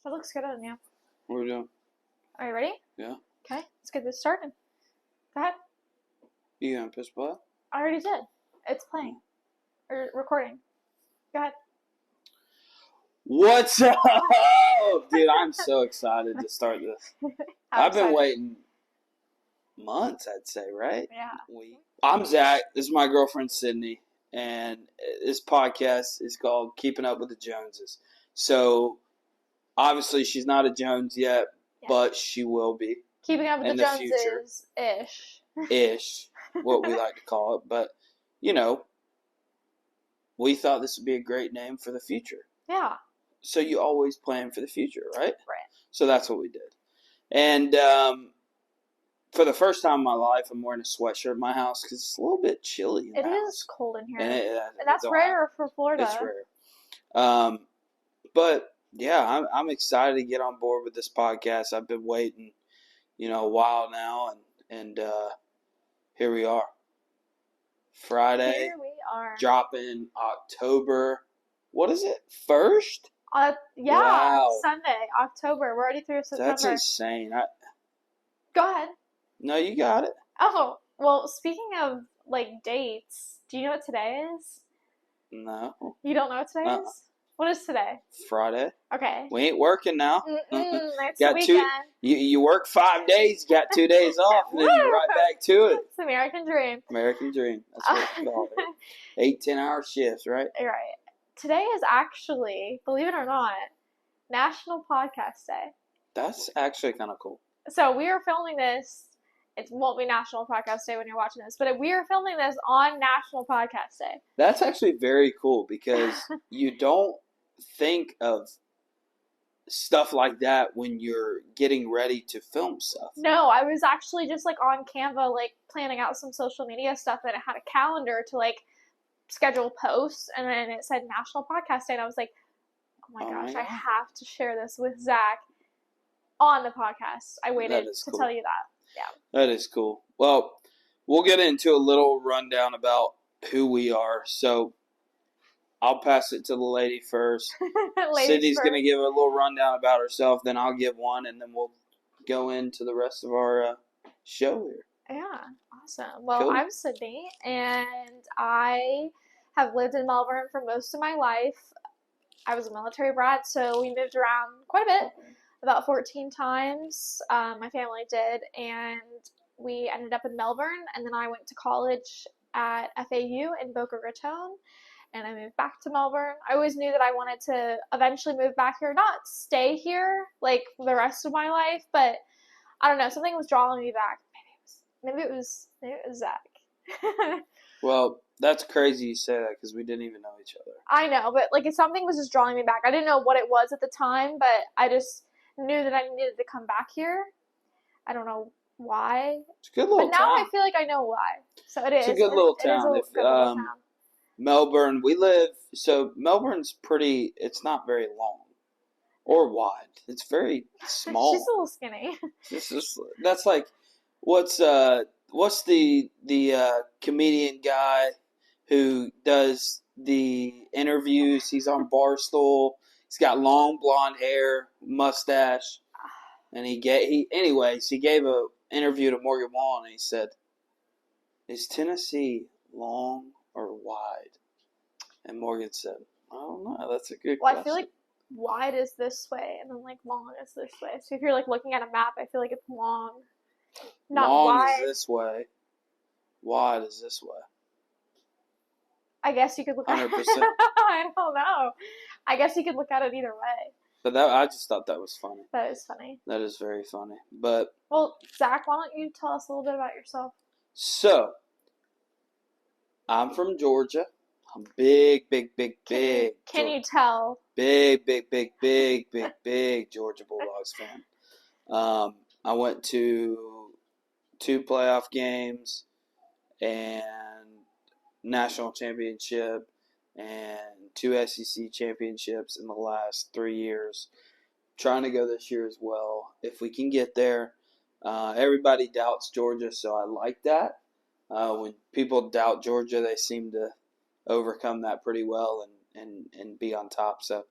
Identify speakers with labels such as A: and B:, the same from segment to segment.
A: That looks good on you.
B: What are we doing?
A: Are you ready?
B: Yeah.
A: Okay, let's get this started. Go ahead.
B: You gonna push play?
A: I already did. It's playing. Or recording. Go ahead.
B: What's up? Dude, I'm so excited to start this. I've been waiting months, I'd say, right?
A: Yeah.
B: I'm Zach. This is my girlfriend, Sydney. And this podcast is called Keeping Up with the Joneses. So, obviously, she's not a Jones yet, but she will be.
A: Keeping Up with the Joneses-ish.
B: Ish, what we like to call it. But, you know, we thought this would be a great name for the future.
A: Yeah.
B: So you always plan for the future, right?
A: Right.
B: So that's what we did. And for the first time in my life, I'm wearing a sweatshirt in my house because it's a little bit chilly in the house.
A: It is cold in here.
B: And
A: that's rare for Florida.
B: It's rare. But, yeah, I'm excited to get on board with this podcast. I've been waiting, a while now, and here we are. Friday.
A: Here we are.
B: Dropping October, what is it, 1st?
A: Yeah,
B: wow.
A: Sunday, October. We're already through September.
B: That's insane.
A: Go ahead.
B: No, you got it.
A: Oh, well, speaking of, dates, do you know what today is?
B: No.
A: You don't know what today is? What is today?
B: Friday.
A: Okay.
B: We ain't working now.
A: Next
B: got
A: weekend.
B: You work 5 days, you got 2 days off, and then you're right back to it.
A: It's the American dream.
B: American dream. That's what we call it. 8-10-hour shifts, right?
A: Right. Today is actually, believe it or not, National Podcast Day.
B: That's actually kind of cool.
A: So we are filming this. It won't be National Podcast Day when you're watching this, but we are filming this on National Podcast Day.
B: That's actually very cool because you don't think of stuff like that when you're getting ready to film stuff.
A: No, I was actually just on Canva, planning out some social media stuff, and it had a calendar to schedule posts, and then it said National Podcast Day, and I was like, oh my gosh, I have to share this with Zach on the podcast. I waited to tell you that. Yeah. That
B: is cool. Well, we'll get into a little rundown about who we are. So I'll pass it to the lady first. Sydney's going to give a little rundown about herself, then I'll give one, and then we'll go into the rest of our show here.
A: Yeah, awesome. Well,
B: cool.
A: I'm Sydney, and I have lived in Melbourne for most of my life. I was a military brat, so we moved around quite a bit, about 14 times. My family did, and we ended up in Melbourne, and then I went to college at FAU in Boca Raton, and I moved back to Melbourne. I always knew that I wanted to eventually move back here, not stay here the rest of my life, but I don't know, something was drawing me back. Maybe it was Zach.
B: Well, that's crazy you say that because we didn't even know each other.
A: I know, but something was just drawing me back. I didn't know what it was at the time, but I just knew that I needed to come back here. I don't know why.
B: It's a good little town.
A: But now I feel like I know why. So it is.
B: It's a good little town.
A: Good little town.
B: Melbourne, Melbourne's pretty, it's not very long or wide. It's very small.
A: She's a little skinny.
B: That's what's the comedian guy who does the interviews? He's on Barstool. He's got long blonde hair, mustache, and he gave a interview to Morgan Wallen, and he said, "Is Tennessee long or wide?" And Morgan said, "I don't know. That's a good question."
A: I feel like wide is this way, and then long is this way. So if you're looking at a map, I feel like it's long. Not
B: long
A: wide.
B: Is this way. Wide is this way.
A: I guess you could look at it.
B: 100%.
A: I don't know. I guess you could look at it either way.
B: But I just thought that was funny.
A: That is funny.
B: That is very funny. But
A: well, Zach, why don't you tell us a little bit about yourself?
B: So, I'm from Georgia. I'm big.
A: Can you tell?
B: Big Georgia Bulldogs fan. I went to 2 playoff games and national championship and 2 SEC championships in the last 3 years. Trying to go this year as well, if we can get there. Everybody doubts Georgia, so I like that. When people doubt Georgia, they seem to overcome that pretty well and be on top. So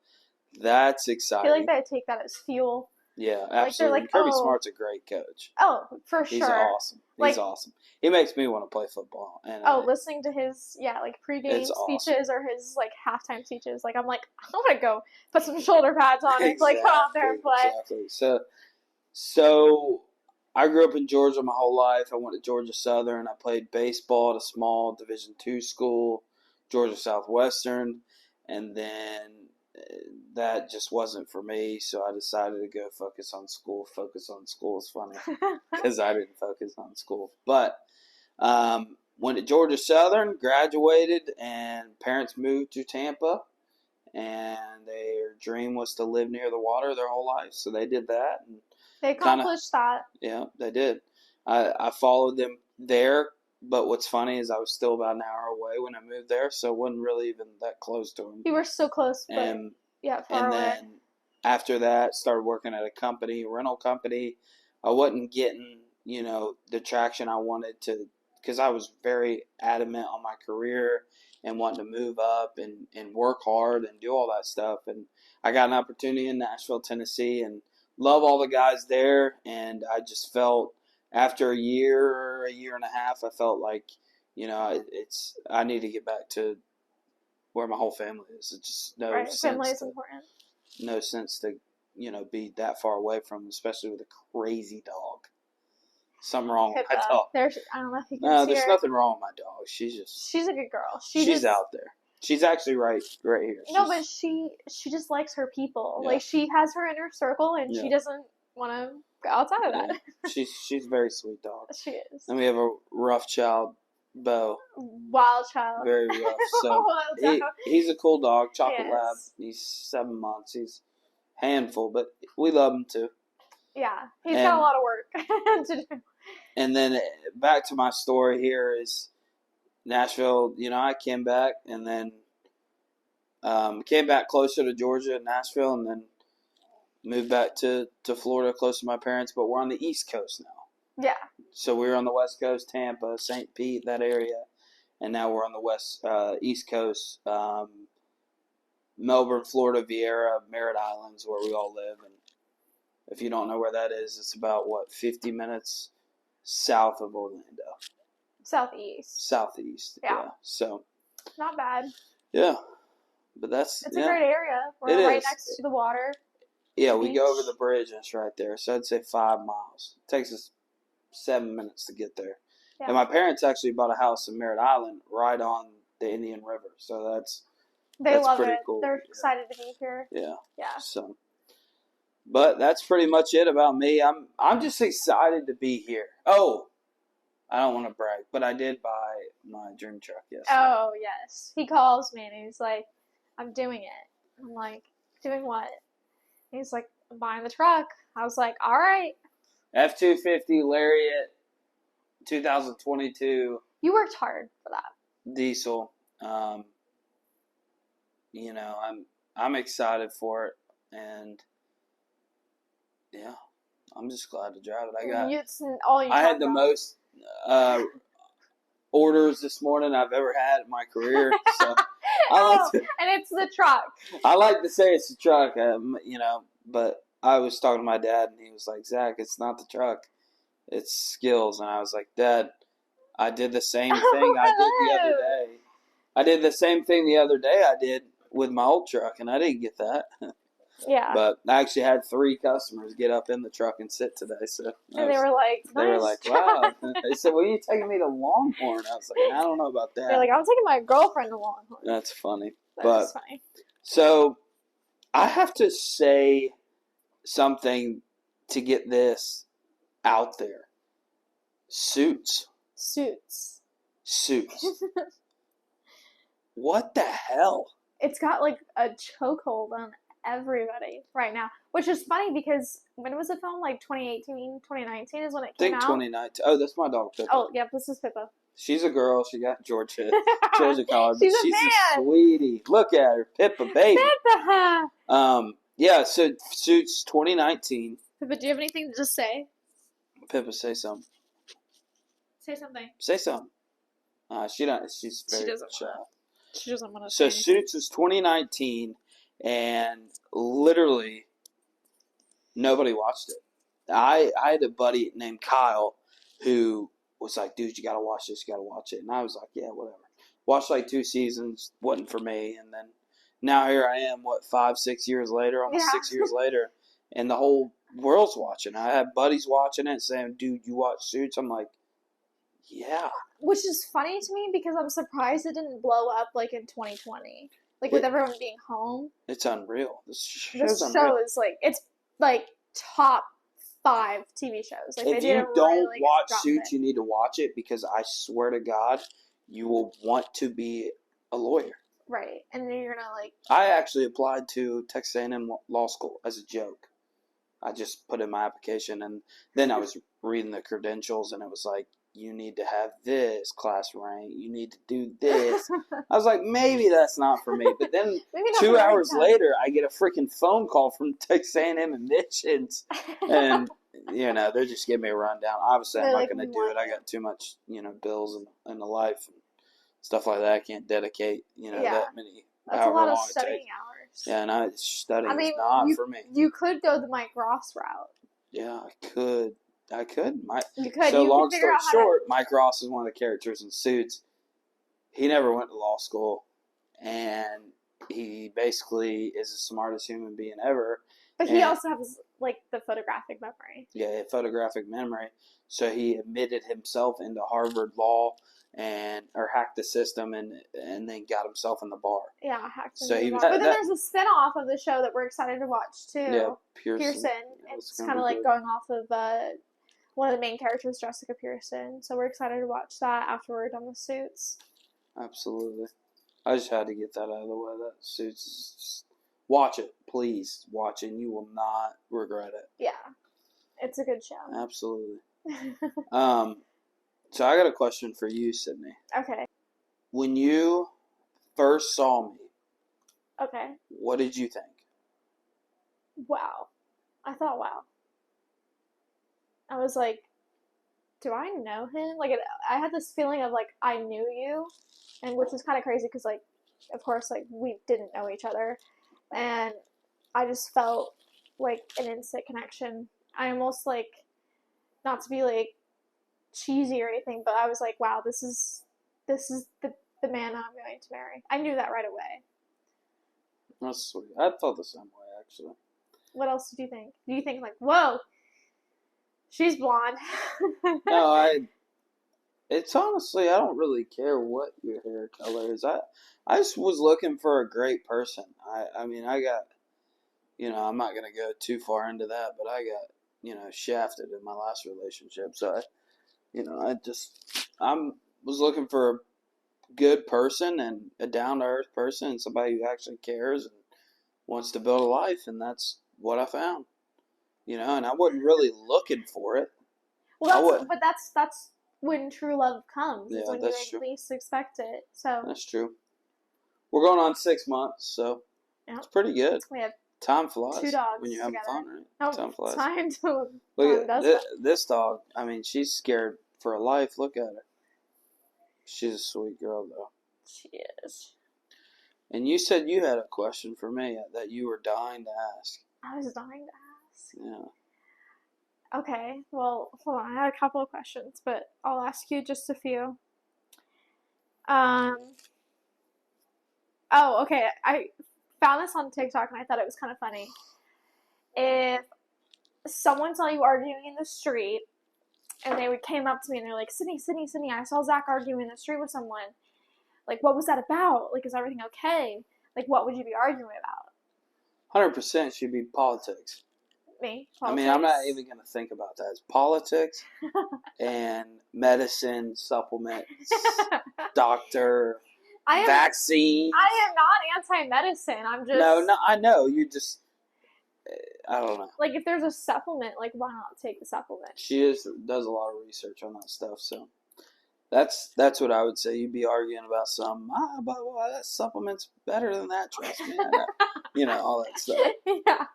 B: That's
A: I
B: exciting.
A: feel like they take that as fuel.
B: Yeah,
A: Like, they're
B: absolutely.
A: like,
B: Kirby
A: oh.
B: Smart's a great coach.
A: Oh, for
B: He's
A: sure.
B: awesome. He's
A: Like,
B: awesome. He makes me want to play football. And
A: listening to his, like, pregame
B: It's
A: speeches
B: awesome.
A: or his, like, halftime speeches. Like, I'm like, I want to go put some shoulder pads on and, like, go out there and play.
B: Exactly. So I grew up in Georgia my whole life. I went to Georgia Southern. I played baseball at a small Division II school, Georgia Southwestern, and then that just wasn't for me. So I decided to go focus on school. Focus on school is funny because I didn't focus on school. But went to Georgia Southern, graduated, and parents moved to Tampa. And their dream was to live near the water their whole life. So they did that. And
A: they accomplished that.
B: Yeah, they did. I followed them there, but what's funny is I was still about an hour away when I moved there, so it wasn't really even that close to them.
A: You were so close, but far away.
B: And then after that, started working at a rental company. I wasn't getting, the traction I wanted to, because I was very adamant on my career and wanting to move up and work hard and do all that stuff. And I got an opportunity in Nashville, Tennessee, and love all the guys there. And I just felt after a year and a half, I felt like, I need to get back to where my whole family is. It's just no sense.
A: Family is important.
B: No sense to, be that far away from them, especially with a crazy dog. Something wrong with my dog.
A: I don't know if you can see
B: there's
A: her.
B: nothing wrong with my dog. She's
A: a good girl.
B: She's out there. She's actually right here.
A: But she just likes her people. Yeah. Like, she has her inner circle, and she doesn't want to go outside of that.
B: Yeah. She's a very sweet dog.
A: She is.
B: And we have a rough child, Bo.
A: Wild child.
B: Very rough. So he's a cool dog, chocolate lab. He's 7 months. He's a handful, but we love him too.
A: Yeah, he's got a lot of work to do.
B: And then back to my story here is Nashville. I came back and then came back closer to Georgia and Nashville, and then moved back to Florida, close to my parents. But we're on the East Coast now.
A: Yeah.
B: So we were on the West Coast, Tampa, St. Pete, that area, and now we're on the East Coast, Melbourne, Florida, Vieira, Merritt Islands, where we all live. And if you don't know where that is, it's about 50 minutes south of Orlando. Southeast. Yeah. So.
A: Not bad.
B: Yeah, but
A: it's a great area. We're right next to the water.
B: Yeah, we go over the bridge and it's right there. So I'd say 5 miles. It takes us 7 minutes to get there. Yeah. And my parents actually bought a house in Merritt Island right on the Indian River. So that's
A: love
B: pretty
A: it.
B: cool.
A: They're excited to be here.
B: Yeah.
A: Yeah.
B: So, but that's pretty much it about me. I'm just excited to be here. Oh, I don't want to brag, but I did buy my dream truck yesterday.
A: Oh, yes. He calls me and he's like, I'm doing it. I'm like, doing what? And he's like, I'm buying the truck. I was like, all right.
B: F-250 Lariat 2022.
A: You worked hard for that.
B: Diesel. I'm excited for it, and yeah, I'm just glad to drive it. I had the most orders this morning I've ever had in my career. So
A: and it's the truck.
B: I like to say it's the truck, but I was talking to my dad, and he was like, Zach, it's not the truck, it's skills. And I was like, Dad, I did the same thing I did the other day. I did the same thing the other day I did with my old truck, and I didn't get that.
A: Yeah.
B: But I actually had 3 customers get up in the truck and sit today. So
A: and they were like,
B: wow. They said, well, you taking me to Longhorn? I was like, I don't know about that.
A: They're like, I'm taking my girlfriend to Longhorn.
B: That's funny.
A: That's funny.
B: So I have to say something to get this out there. Suits. What the hell?
A: It's got like a chokehold on everybody right now, which is funny because when was it filmed? Like 2018, 2019 is when it came out.
B: I think 2019. Oh, that's my dog, Pippa.
A: Oh, yeah, this is Pippa.
B: She's a girl. She got Georgia college.
A: She's
B: a sweetie. Look at her, Pippa, baby.
A: Pippa.
B: Yeah. So Suits 2019.
A: Pippa, do you have anything to just say?
B: Pippa, say something.
A: Say something.
B: Say something. She doesn't. She's very shy.
A: She doesn't want to.
B: So Suits was 2019, and literally nobody watched it. I had a buddy named Kyle who was like, dude, you gotta watch this, you gotta watch it. And I was like, yeah, whatever. Watched like 2 seasons, wasn't for me. And then now here I am, 5-6 years later, almost 6 years later, and the whole world's watching. I have buddies watching it saying, dude, you watch Suits? I'm like, yeah.
A: Which is funny to me because I'm surprised it didn't blow up like in 2020. Like with everyone being home.
B: It's unreal. This show
A: is like, it's like top 5 TV shows. Like,
B: if
A: they
B: you
A: did
B: don't
A: really
B: watch Suits, you need to watch it because I swear to God, you will want to be a lawyer.
A: Right. And then you're gonna like.
B: I actually applied to Texas A&M Law School as a joke. I just put in my application, and then I was reading the credentials, and it was like, you need to have this class rank. You need to do this. I was like, maybe that's not for me. But then 2 hours later, I get a freaking phone call from Texas A&M admissions, and they're just giving me a rundown. Obviously, I'm not going to do it. I got too much, bills and the life and stuff like that. I can't dedicate, that many.
A: That's a lot of studying hours.
B: Yeah, and studying is not for me.
A: You could go the Mike Ross route.
B: Yeah, I could.
A: You could.
B: So long story short, Mike Ross is one of the characters in Suits. He never went to law school, and he basically is the smartest human being ever.
A: But he also has like the photographic memory.
B: Yeah, photographic memory. So he admitted himself into Harvard Law or hacked the system and then got himself in the bar.
A: Yeah, hacked the bar. But then there's a spin-off of the show that we're excited to watch too.
B: Yeah, Pearson.
A: It's kind of like going off of one of the main characters, Jessica Pearson. So we're excited to watch that after we're done with Suits.
B: Absolutely. I just had to get that out of the way. That Suits is just... Watch it. Please watch it. You will not regret it.
A: Yeah. It's a good show.
B: Absolutely. So I got a question for you, Sydney.
A: Okay.
B: When you first saw me,
A: okay,
B: what did you think?
A: Wow. I thought, wow. I was like, do I know him? Like, I had this feeling of, like, I knew you, and which is kind of crazy because, like, of course, like, we didn't know each other, and I just felt, like, an instant connection. I almost, like, not to be, like, cheesy or anything, but I was like, wow, this is the man I'm going to marry. I knew that right away.
B: That's sweet. I thought the same way, actually.
A: What else did you think? Do you think, like, whoa, she's blonde?
B: No, it's honestly, I don't really care what your hair color is. I just was looking for a great person. I mean, I got, I'm not going to go too far into that, but I got, shafted in my last relationship. So, I was looking for a good person and a down-to-earth person and somebody who actually cares and wants to build a life, and that's what I found. And I wasn't really looking for it.
A: Well, that's when true love comes.
B: Yeah,
A: it's when
B: that's
A: you
B: true.
A: least expect it. So
B: that's true. We're going on 6 months, so it's pretty good.
A: We have
B: time flies
A: 2 dogs
B: when you're having
A: together.
B: fun, right?
A: No,
B: time flies.
A: Time to
B: look at this dog. I mean, she's scared for her life. Look at her. She's a sweet girl, though.
A: She is.
B: And you said you had a question for me that you were dying to ask.
A: I was dying to ask.
B: Yeah.
A: Okay, well, hold on. I had a couple of questions, but I'll ask you just a few. Oh, okay. I found this on TikTok and I thought it was kind of funny. If someone saw you arguing in the street and they came up to me and they're like, Sydney, I saw Zach arguing in the street with someone. Like, what was that about? Like, is everything okay? Like, what would you be arguing about?
B: 100% should be politics.
A: Me? Politics?
B: I mean, I'm not even going to think about that. It's politics and medicine, supplements, doctor, vaccine.
A: I am not anti-medicine. I'm just...
B: No, I know. You just... I don't know.
A: Like, if there's a supplement, like, why not take the supplement?
B: She does a lot of research on that stuff, so... That's what I would say. You'd be arguing about some, blah, blah, that supplement's better than that, trust me. All that stuff.
A: Yeah.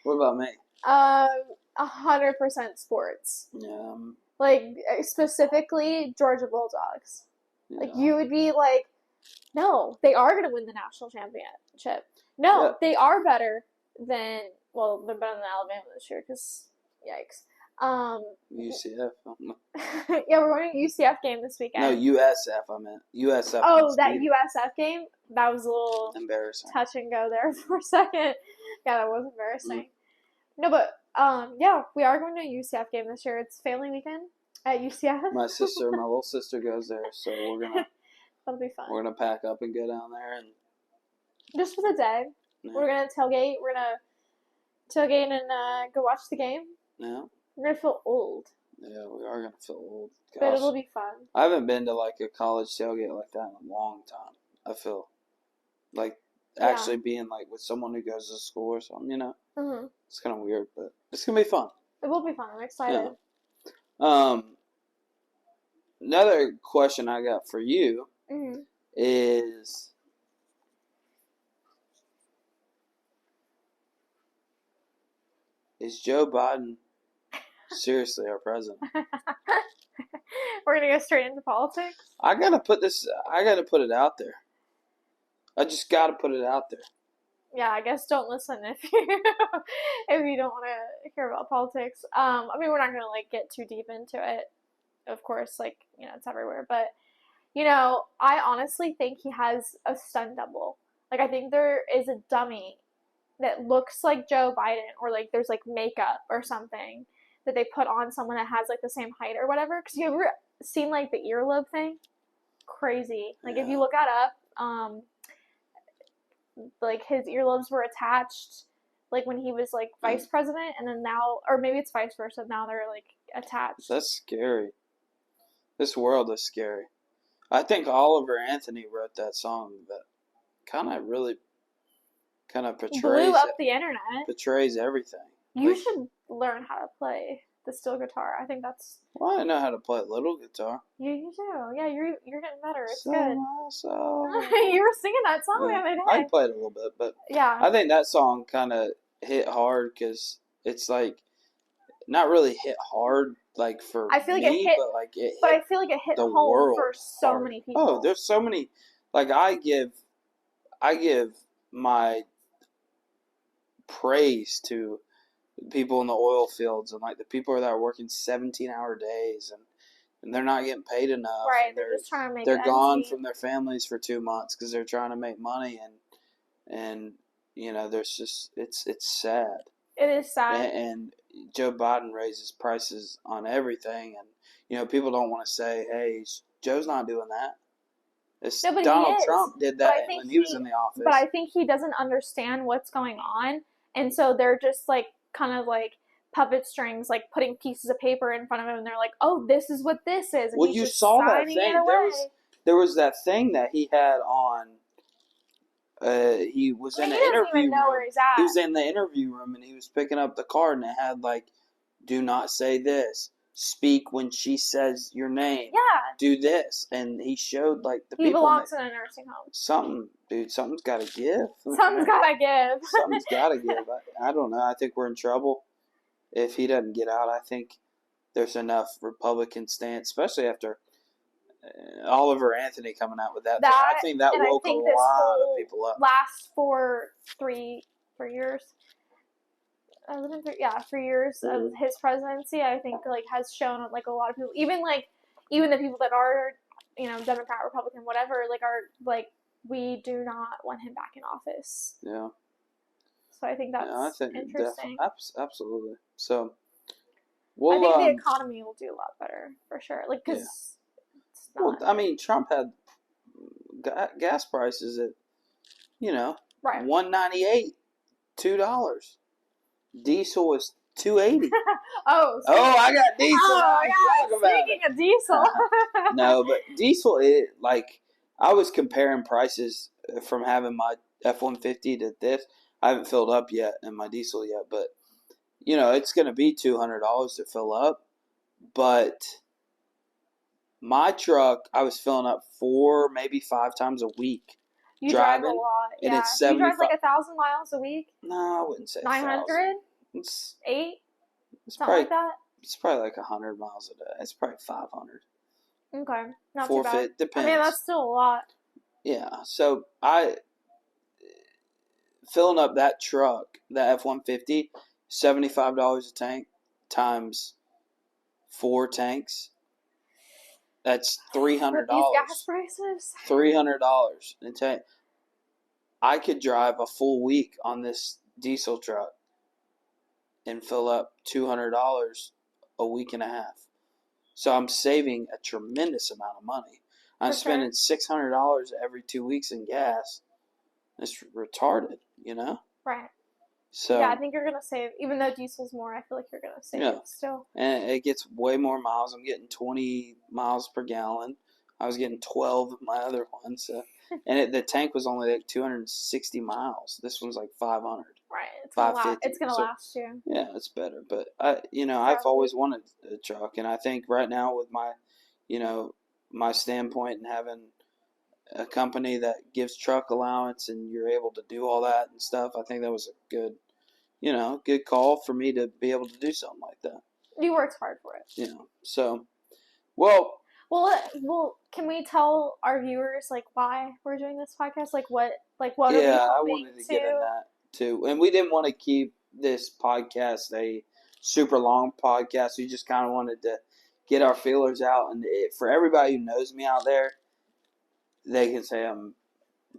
B: What about me?
A: 100% sports.
B: Yeah.
A: Like, specifically, Georgia Bulldogs. Yeah. Like, you would be like, no, they are going to win the national championship. No,
B: Yeah.
A: they are better than, well, they're better than Alabama this year because, yikes.
B: UCF.
A: Yeah, we're going to a UCF game this
B: No,
A: weekend.
B: USF. I meant USF.
A: Oh, that USF game? That was a little
B: embarrassing.
A: touch and go there for a second. Yeah, that was embarrassing.
B: Mm.
A: No, but yeah, we are going to a UCF game this year. It's family weekend at UCF.
B: My little sister goes there, so
A: That'll be fun.
B: we're gonna pack up and go down there and
A: just for the day.
B: Yeah.
A: We're gonna tailgate. We're gonna tailgate and go watch the game.
B: Yeah.
A: We're gonna feel old.
B: Yeah, we are gonna feel old. Gosh.
A: But it'll be fun.
B: I haven't been to like a college tailgate like that in a long time. I feel like actually being like with someone who goes to school or something, you know.
A: Mm-hmm.
B: It's kind of weird, but it's gonna be fun.
A: It will be fun. I'm excited.
B: Yeah. Another question I got for you is Joe Biden seriously our president?
A: We're gonna go straight into politics.
B: I gotta put it out there. I just gotta put it out there.
A: Yeah, I guess don't listen if you don't want to hear about politics. I mean, we're not gonna like get too deep into it. Of course, like it's everywhere. But I honestly think he has a stunt double. Like I think there is a dummy that looks like Joe Biden, or like there's like makeup or something that they put on someone that has like the same height or whatever. Because you ever seen like the earlobe thing? Crazy. Like if you look that up, like his earlobes were attached like when he was like vice president, and then now, or maybe it's vice versa, now they're like attached.
B: That's scary. This world is scary. I think Oliver Anthony wrote that song that kind of portrays
A: blew up the internet.
B: Portrays everything.
A: You should learn how to play the steel guitar. I think that's.
B: Well, I know how to play a little guitar.
A: You do. Yeah, you're getting better. It's good.
B: You
A: were singing that song the other day.
B: I played a little bit, but
A: yeah,
B: I think that song kind of hit hard because it's like not really hit hard like for
A: I feel like
B: me,
A: it hit,
B: but like it.
A: But I feel like it hit
B: the
A: home
B: world
A: for so
B: hard.
A: many people.
B: Oh, there's so many. Like I give my praise to people in the oil fields and like the people that are working 17-hour days and they're not getting paid enough.
A: Right, they're just trying to make.
B: They're gone from their families for 2 months because they're trying to make money and there's just it's sad.
A: It is sad.
B: And Joe Biden raises prices on everything, and people don't want to say, "Hey, Joe's not doing that."
A: No,
B: Donald Trump did that when he was in the office.
A: But I think he doesn't understand what's going on, and so they're just like kind of like puppet strings, like putting pieces of paper in front of him, and they're like, "Oh, this is what this is." And
B: well,
A: he's
B: you
A: just
B: saw that
A: signing
B: thing.
A: It away.
B: There was that thing that he had on. He was in the interview
A: even know
B: room.
A: Where he's at.
B: He was in the interview room and he was picking up the card and it had like, "Do not say this. Speak when she says your name.
A: Yeah.
B: Do this." And he showed like the people.
A: He belongs in a nursing home.
B: Something's got to give.
A: Something's got to give.
B: Something's got to give. I don't know. I think we're in trouble if he doesn't get out. I think there's enough Republican stance, especially after Oliver Anthony coming out with that thing. I think that woke a lot of people up.
A: Last 3 years. 3 years of his presidency, I think like has shown like a lot of people, even the people that are Democrat, Republican, whatever, like are like we do not want him back in office.
B: Yeah.
A: So I think that's interesting.
B: Absolutely. So,
A: I think the economy will do a lot better for sure. Like because.
B: Well, I mean, Trump had gas prices at,
A: right.
B: $1.98, $2. Diesel was $2.80.
A: Oh,
B: I got diesel.
A: Oh, yeah. Speaking of diesel.
B: No, but diesel, I was comparing prices from having my F-150 to this. I haven't filled up yet in my diesel yet, but, it's going to be $200 to fill up. But my truck, I was filling up 4, maybe 5 times a week.
A: You drive a lot, yeah.
B: And it's 75.
A: You drive like 1,000 miles a week?
B: No, I wouldn't say
A: 900?
B: It's
A: 8?
B: Something
A: probably, like that?
B: It's probably like 100 miles a day. It's probably 500.
A: Okay, not too bad.
B: Depends.
A: I mean, that's still a lot.
B: Yeah, so filling up that truck, that F-150, $75 a tank times 4 tanks. That's $300.
A: With these gas prices,
B: $300 a tank. I could drive a full week on this diesel truck and fill up $200 a week and a half. So I'm saving a tremendous amount of money. I'm spending $600 every 2 weeks in gas. It's retarded, you know?
A: Right.
B: So
A: yeah, I think you're going to save, even though diesel's more, I feel like you're going to save it still.
B: And it gets way more miles. I'm getting 20 miles per gallon. I was getting 12 of my other one. So, and the tank was only like 260 miles. This one's like 500.
A: Right. It's gonna
B: So,
A: last you.
B: Yeah, it's better. But I've always wanted a truck, and I think right now with my, my standpoint and having a company that gives truck allowance and you're able to do all that and stuff, I think that was a good call for me to be able to do something like that.
A: You worked hard for it.
B: So, well,
A: can we tell our viewers like why we're doing this podcast? Like what
B: Yeah,
A: are we
B: I wanted to get in that too, and we didn't want to keep this podcast a super long podcast. We just kind of wanted to get our feelers out, and for everybody who knows me out there, they can say I'm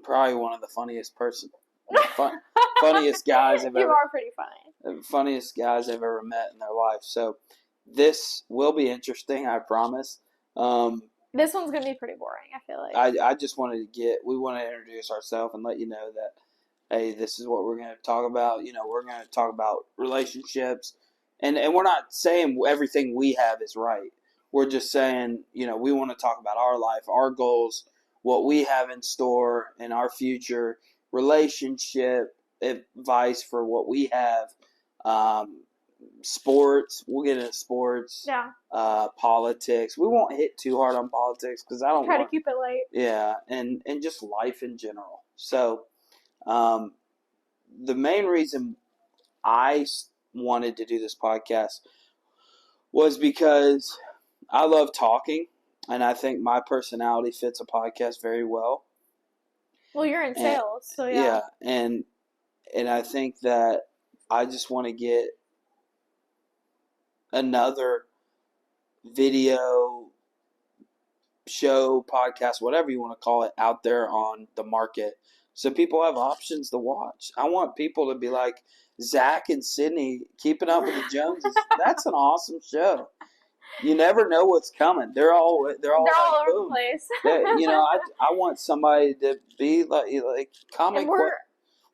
B: probably one of the funniest funniest guys I've ever.
A: You are pretty funny.
B: Funniest guys I've ever met in their life. So this will be interesting, I promise.
A: This one's gonna be pretty boring, I feel like.
B: I just wanted to we want to introduce ourselves and let you know that, hey, this is what we're going to talk about. We're going to talk about relationships, and we're not saying everything we have is right. We're just saying, we want to talk about our life, our goals, what we have in store in our future, relationship advice for what we have, sports. We'll get into sports.
A: Yeah.
B: Politics. We won't hit too hard on politics because I don't
A: try to keep it light.
B: Yeah, and just life in general. So, the main reason I wanted to do this podcast was because I love talking, and I think my personality fits a podcast very well.
A: Well, you're in sales, so yeah.
B: Yeah, and I think that I just want to get another video show, podcast, whatever you want to call it, out there on the market so people have options to watch. I want people to be like, Zach and Sydney Keeping Up with the Joneses. That's an awesome show. You never know what's coming. They're all like,
A: all over the place.
B: I want somebody to be like comment.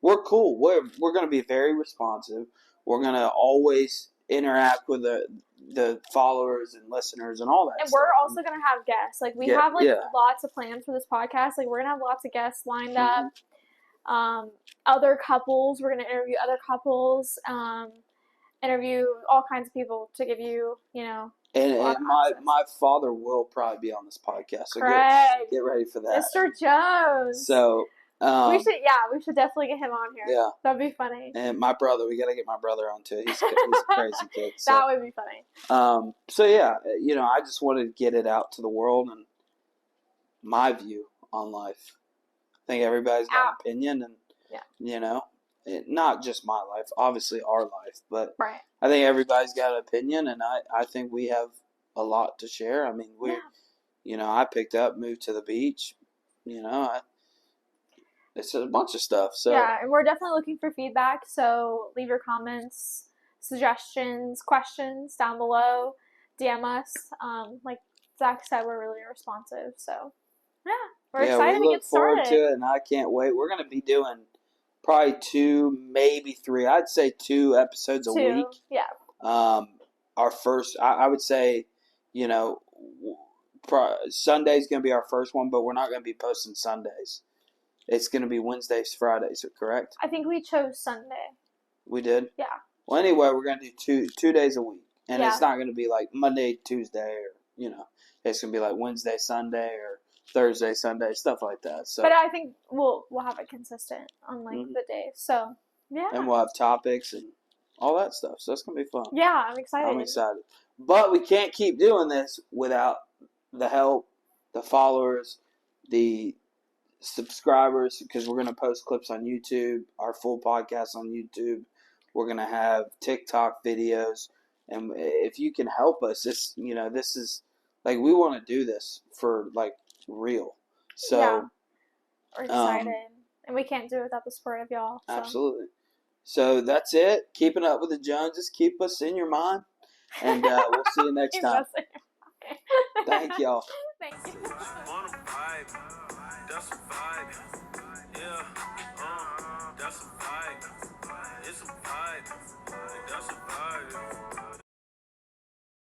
B: We're cool. We're going to be very responsive. We're going to always interact with the followers and listeners and all that.
A: And
B: stuff.
A: we're also going to have guests. Like we have lots of plans for this podcast. Like we're going to have lots of guests lined up. Other couples. We're going to interview other couples. Interview all kinds of people to give you,
B: And my father will probably be on this podcast. So get ready for that.
A: Mr. Jones.
B: So
A: we should definitely get him on here.
B: Yeah.
A: That'd be funny.
B: And my brother, we gotta get my brother on too. He's a crazy kid. So.
A: That would be funny.
B: So yeah, I just wanted to get it out to the world and my view on life. I think everybody's got an opinion and not just my life, obviously our life, but
A: right.
B: I think everybody's got an opinion, and I think we have a lot to share. I mean, I picked up, moved to the beach, it's a bunch of stuff. So
A: yeah, and we're definitely looking for feedback. So leave your comments, suggestions, questions down below. DM us. Like Zach said, we're really responsive. So yeah, we're excited to get started.
B: We look forward to it, and I can't wait. We're going to be doing probably 2, maybe 3. I'd say 2 episodes a week.
A: Yeah.
B: Our first, I would say, Sunday's going to be our first one, but we're not going to be posting Sundays. It's going to be Wednesdays, Fridays, correct?
A: I think we chose Sunday.
B: We did?
A: Yeah.
B: Well, anyway, we're going to do 2 days a week. And it's not going to be like Monday, Tuesday, or, it's going to be like Wednesday, Sunday, or Thursday, Sunday, stuff like that. So,
A: but I think we'll have it consistent on the days. So, yeah.
B: And we'll have topics and all that stuff. So it's going to be fun.
A: Yeah, I'm excited.
B: But we can't keep doing this without the help, the followers, the subscribers, because we're going to post clips on YouTube, our full podcast on YouTube. We're going to have TikTok videos. And if you can help us, this is like, we want to do this for like real. So
A: yeah, we're excited, and we can't do it without the support of y'all. So.
B: Absolutely. So that's it. Keeping up with the Joneses. Keep us in your mind, and we'll see you next time. Thank y'all.
A: Thank you.